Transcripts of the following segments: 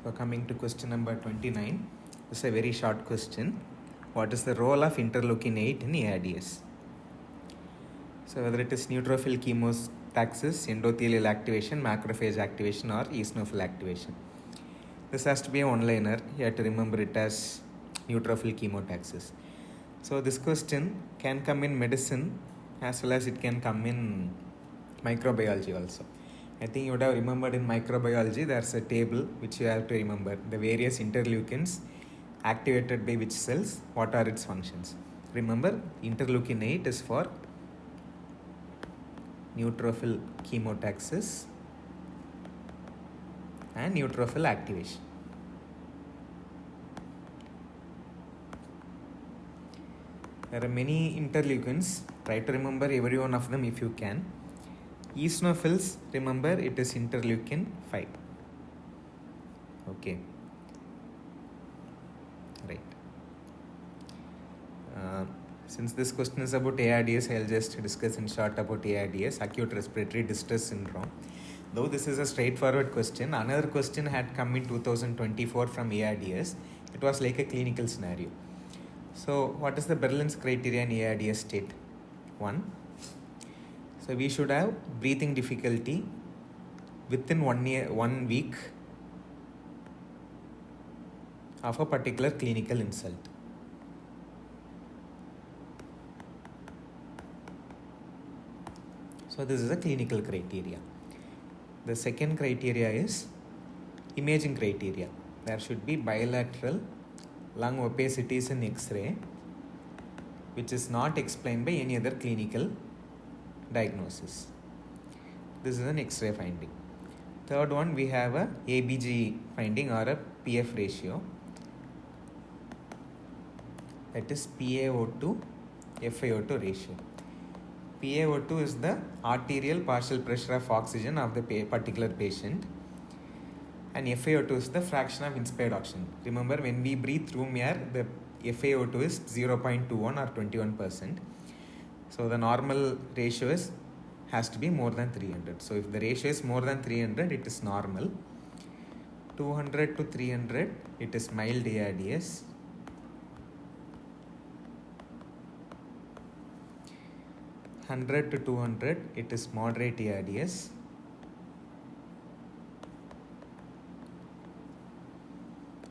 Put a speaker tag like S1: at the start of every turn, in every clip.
S1: So coming to question number 29, this is a very short question. What is the role of interleukin 8 in ARDS? So whether it is neutrophil chemotaxis, endothelial activation, macrophage activation or eosinophil activation. This has to be a one-liner. You have to remember it as neutrophil chemotaxis. So this question can come in medicine as well as it can come in microbiology also. I think you would have remembered in microbiology there's a table which you have to remember. The various interleukins activated by which cells, what are its functions. Remember, interleukin 8 is for neutrophil chemotaxis and neutrophil activation. There are many interleukins. Try to remember every one of them if you can. Eosinophils, remember it is interleukin 5. Okay. Right. Since this question is about ARDS, I'll just discuss in short about ARDS, acute respiratory distress syndrome. Though this is a straightforward question, another question had come in 2024 from ARDS. It was like a clinical scenario. So what is the Berlin's criteria in ARDS state? 1. So we should have breathing difficulty within 1 week of a particular clinical insult. So this is a clinical criteria. The second criteria is imaging criteria. There should be bilateral lung opacities in X-ray which is not explained by any other clinical diagnosis. This is an X-ray finding. Third one, we have a ABG finding or a PF ratio, that is PaO2 FiO2 ratio. PaO2 is the arterial partial pressure of oxygen of the particular patient, and FiO2 is the fraction of inspired oxygen. Remember, when we breathe room air, the FiO2 is 0.21 or 21%. So the normal ratio has to be more than 300. So if the ratio is more than 300, it is normal. 200 to 300, it is mild ARDS. 100 to 200, it is moderate ARDS.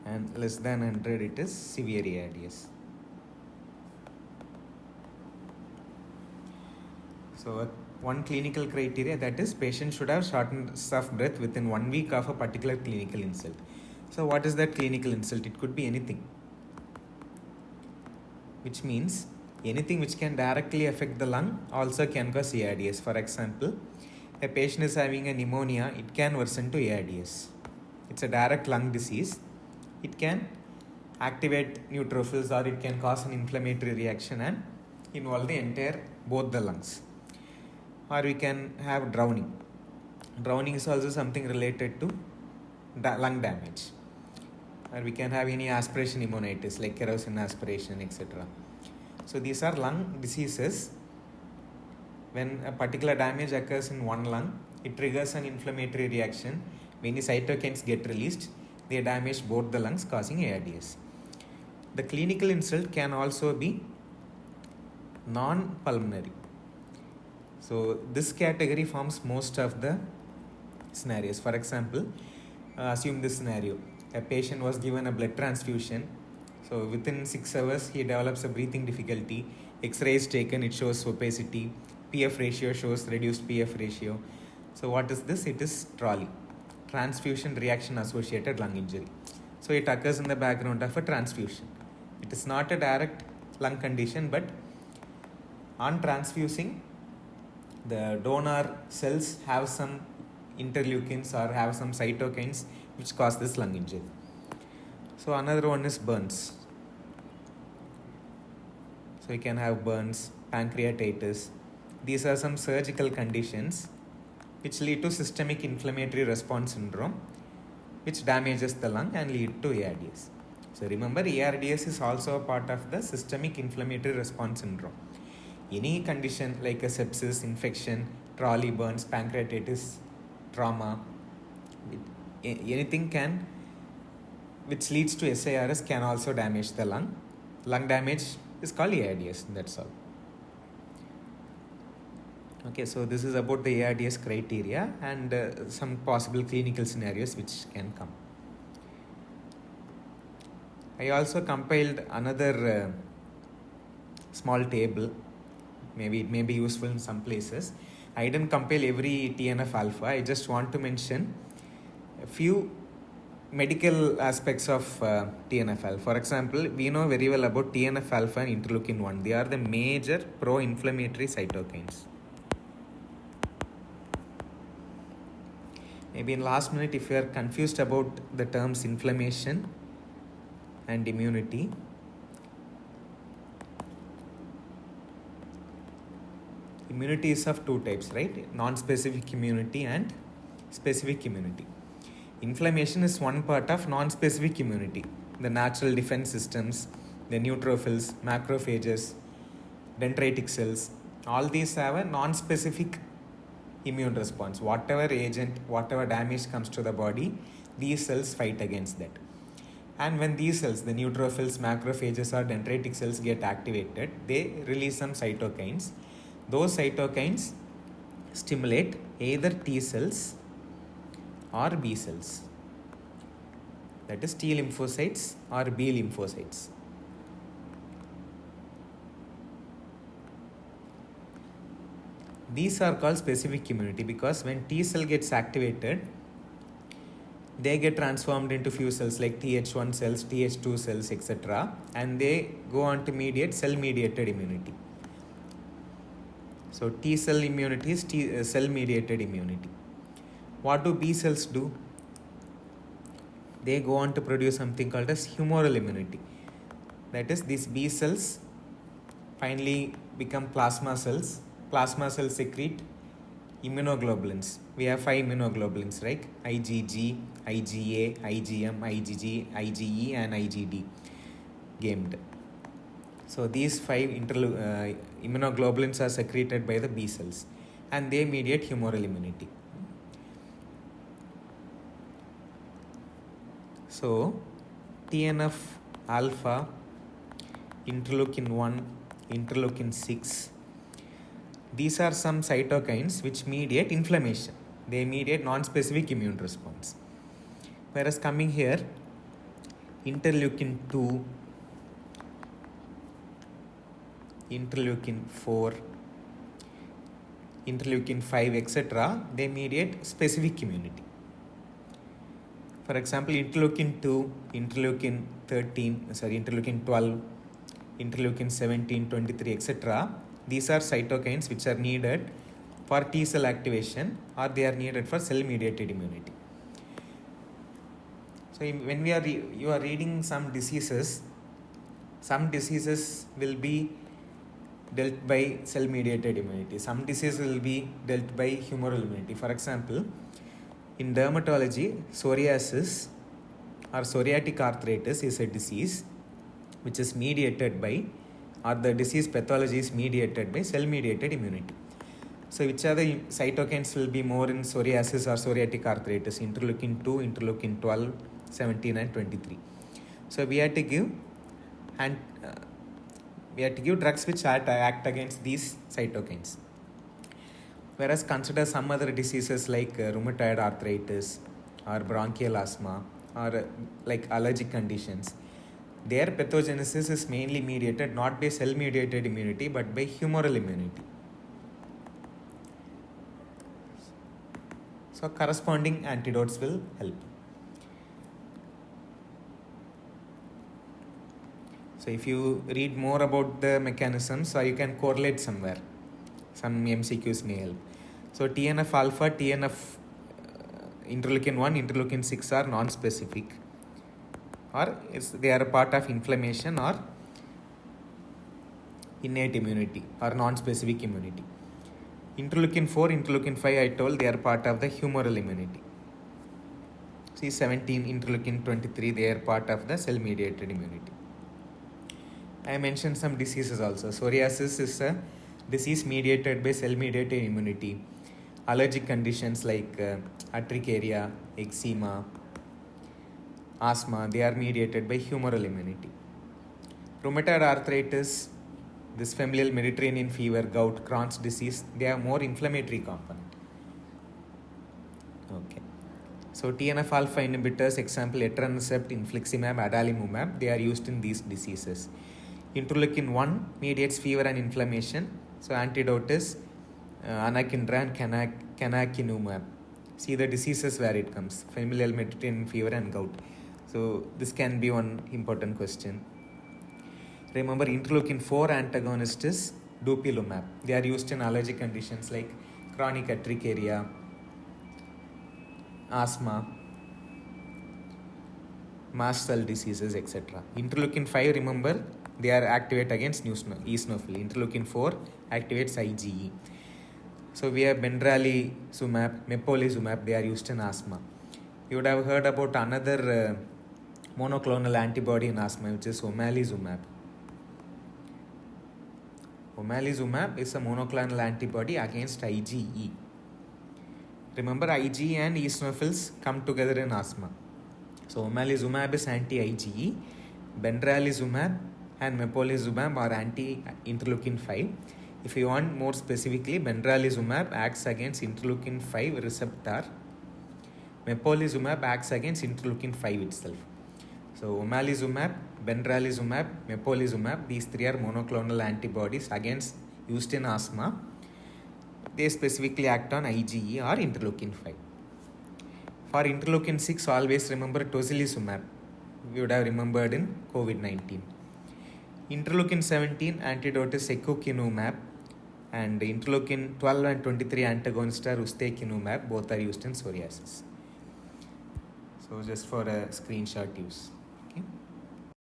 S1: And less than 100, it is severe ARDS. So one clinical criteria, that is patient should have shortness of breath within 1 week of a particular clinical insult. So what is that clinical insult? It could be anything, which means anything which can directly affect the lung also can cause ARDS. For example, a patient is having a pneumonia, it can worsen to ARDS. It's a direct lung disease. It can activate neutrophils or it can cause an inflammatory reaction and involve the entire, both the lungs. Or we can have drowning. Drowning is also something related to lung damage. Or we can have any aspiration pneumonitis like kerosene aspiration, etc. So these are lung diseases. When a particular damage occurs in one lung, it triggers an inflammatory reaction. Many cytokines get released. They damage both the lungs, causing ARDS. The clinical insult can also be non-pulmonary. So this category forms most of the scenarios. For example, assume this scenario. A patient was given a blood transfusion. So within 6 hours, he develops a breathing difficulty. X-ray is taken, it shows opacity. PF ratio shows reduced PF ratio. So what is this? It is TRALI, transfusion reaction associated lung injury. So it occurs in the background of a transfusion. It is not a direct lung condition, but on transfusing, the donor cells have some interleukins or have some cytokines which cause this lung injury. So another one is burns. So you can have burns, pancreatitis. These are some surgical conditions which lead to systemic inflammatory response syndrome, which damages the lung and lead to ARDS. So remember, ARDS is also a part of the systemic inflammatory response syndrome. Any condition like a sepsis, infection, trolley burns, pancreatitis, trauma, anything can which leads to SARS can also damage the lung. Lung damage is called ARDS, that's all. Okay, so this is about the ARDS criteria and some possible clinical scenarios which can come. I also compiled another small table. Maybe it may be useful in some places. I didn't compile every TNF alpha. I just want to mention a few medical aspects of TNF alpha. For example, we know very well about TNF alpha and interleukin 1. They are the major pro-inflammatory cytokines. Maybe in last minute, if you are confused about the terms inflammation and immunity, immunity is of two types, right? Non-specific immunity and specific immunity. Inflammation is one part of non-specific immunity. The natural defense systems, the neutrophils, macrophages, dendritic cells, all these have a non-specific immune response. Whatever agent, whatever damage comes to the body, these cells fight against that. And when these cells, the neutrophils, macrophages or dendritic cells get activated, they release some cytokines. Those cytokines stimulate either T cells or B cells. That is T lymphocytes or B lymphocytes. These are called specific immunity because when T cell gets activated, they get transformed into few cells like Th1 cells, Th2 cells, etc. and they go on to mediate cell-mediated immunity. So T cell immunity is cell-mediated immunity. What do B cells do? They go on to produce something called as humoral immunity. That is, these B cells finally become plasma cells. Plasma cells secrete immunoglobulins. We have 5 immunoglobulins, right? IgG, IgA, IgM, IgG, IgE and IgD gamed. So these 5 immunoglobulins are secreted by the B cells and they mediate humoral immunity. So TNF alpha, interleukin 1, interleukin 6, these are some cytokines which mediate inflammation. They mediate non-specific immune response. Whereas coming here, interleukin 2, interleukin 4, interleukin 5, etc., they mediate specific immunity. For example, interleukin 2, interleukin 12, interleukin 17, 23, etc., these are cytokines which are needed for T cell activation or they are needed for cell-mediated immunity. So when you are reading some diseases will be dealt by cell-mediated immunity. Some diseases will be dealt by humoral immunity. For example, in dermatology, psoriasis or psoriatic arthritis is a disease which is mediated by, or the disease pathology is mediated by cell-mediated immunity. So which are the cytokines will be more in psoriasis or psoriatic arthritis? Interleukin 2, interleukin 12, 17 and 23. So we have to give drugs which act against these cytokines. Whereas consider some other diseases like rheumatoid arthritis or bronchial asthma or like allergic conditions. Their pathogenesis is mainly mediated not by cell-mediated immunity but by humoral immunity. So corresponding antidotes will help. So if you read more about the mechanisms, or you can correlate somewhere, some MCQs may help. So TNF alpha, interleukin 1, interleukin 6 are non-specific, or they are a part of inflammation or innate immunity or non-specific immunity. Interleukin 4, interleukin 5, I told they are part of the humoral immunity. See 17, interleukin 23, they are part of the cell-mediated immunity. I mentioned some diseases also. Psoriasis is a disease mediated by cell-mediated immunity. Allergic conditions like urticaria, eczema, asthma, they are mediated by humoral immunity. Rheumatoid arthritis, this familial Mediterranean fever, gout, Crohn's disease, they have more inflammatory component. Okay. So TNF alpha inhibitors, example etanercept, infliximab, adalimumab, they are used in these diseases. Interleukin 1 mediates fever and inflammation. So antidote is anakinra and canakinumab. See the diseases where it comes, familial Mediterranean fever and gout. So this can be one important question. Remember, interleukin 4 antagonist is dupilumab. They are used in allergic conditions like chronic urticaria, asthma, mast cell diseases, etc. Interleukin 5, remember, they are activate against eosinophil. Interleukin 4 activates IgE. So we have benralizumab, mepolizumab, they are used in asthma. You would have heard about another monoclonal antibody in asthma, which is omalizumab. Omalizumab is a monoclonal antibody against IgE. Remember, IgE and eosinophils come together in asthma. So omalizumab is anti-IgE, benralizumab and mepolizumab are anti-interleukin 5. If you want more specifically, benralizumab acts against interleukin 5 receptor. Mepolizumab acts against interleukin 5 itself. So omalizumab, benralizumab, mepolizumab, these three are monoclonal antibodies used in asthma. They specifically act on IgE or interleukin 5. For interleukin 6, always remember tocilizumab. You would have remembered in COVID-19. Interleukin 17 antidote is secukinumab, and interleukin 12 and 23 antagonist are ustekinumab. Both are used in psoriasis. So just for a screenshot use.